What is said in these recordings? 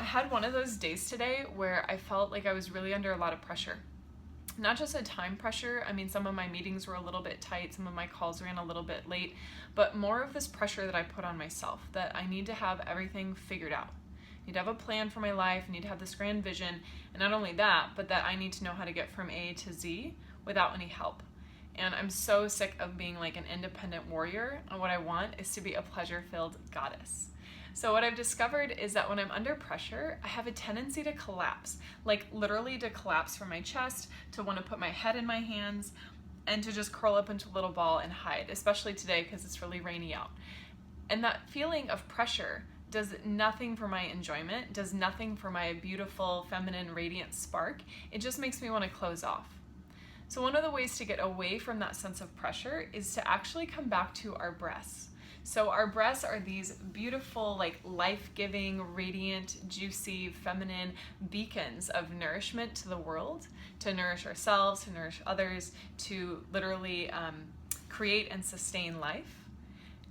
I had one of those days today where I felt like I was really under a lot of pressure. Not just a time pressure, I mean, some of my meetings were a little bit tight, some of my calls ran a little bit late, but more of this pressure that I put on myself, that I need to have everything figured out. I need to have a plan for my life, I need to have this grand vision, and not only that, but that I need to know how to get from A to Z without any help. And I'm so sick of being like an independent warrior, and what I want is to be a pleasure-filled goddess. So what I've discovered is that when I'm under pressure, I have a tendency to collapse, like literally to collapse from my chest, to want to put my head in my hands, and to just curl up into a little ball and hide, especially today because it's really rainy out. And that feeling of pressure does nothing for my enjoyment, does nothing for my beautiful, feminine, radiant spark. It just makes me want to close off. So one of the ways to get away from that sense of pressure is to actually come back to our breaths. So our breaths are these beautiful, like life-giving, radiant, juicy, feminine beacons of nourishment to the world, to nourish ourselves, to nourish others, to literally create and sustain life.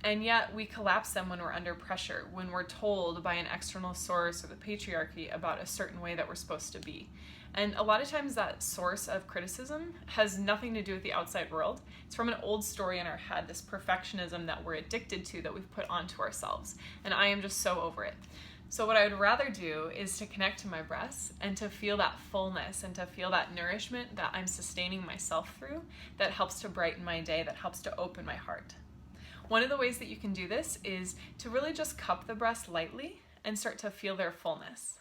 And yet we collapse them when we're under pressure, when we're told by an external source or the patriarchy about a certain way that we're supposed to be. And a lot of times that source of criticism has nothing to do with the outside world. It's from an old story in our head, this perfectionism that we're addicted to, that we've put onto ourselves. And I am just so over it. So what I would rather do is to connect to my breaths and to feel that fullness and to feel that nourishment that I'm sustaining myself through, that helps to brighten my day, that helps to open my heart. One of the ways that you can do this is to really just cup the breaths lightly and start to feel their fullness.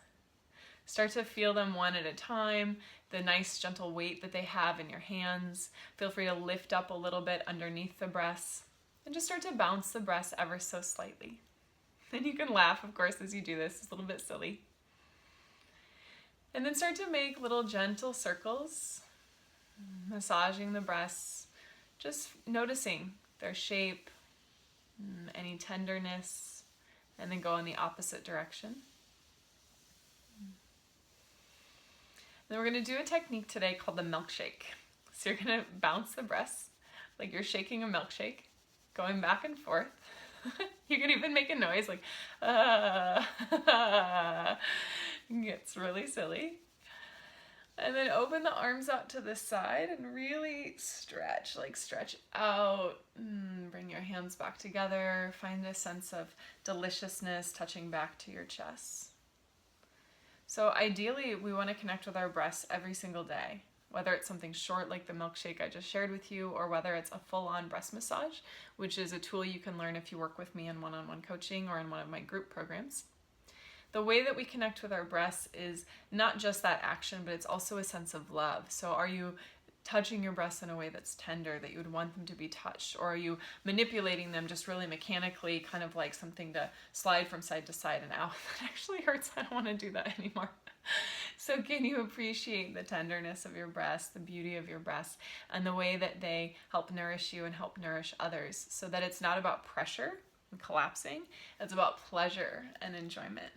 Start to feel them one at a time, the nice gentle weight that they have in your hands. Feel free to lift up a little bit underneath the breaths and just start to bounce the breaths ever so slightly. And you can laugh, of course, as you do this. It's a little bit silly. And then start to make little gentle circles, massaging the breaths, just noticing their shape, any tenderness, and then go in the opposite direction. Then we're going to do a technique today called the milkshake. So you're going to bounce the breaths like you're shaking a milkshake, going back and forth. You can even make a noise like, It gets really silly. And then open the arms out to the side and really stretch, like stretch out. Bring your hands back together. Find a sense of deliciousness touching back to your chest. So ideally, we want to connect with our breaths every single day, whether it's something short like the milkshake I just shared with you, or whether it's a full-on breast massage, which is a tool you can learn if you work with me in one-on-one coaching or in one of my group programs. The way that we connect with our breaths is not just that action, but it's also a sense of love. So are you touching your breasts in a way that's tender, that you would want them to be touched? Or are you manipulating them just really mechanically, kind of like something to slide from side to side and out? That actually hurts. I don't want to do that anymore. So can you appreciate the tenderness of your breasts, the beauty of your breasts, and the way that they help nourish you and help nourish others, so that it's not about pressure and collapsing, it's about pleasure and enjoyment.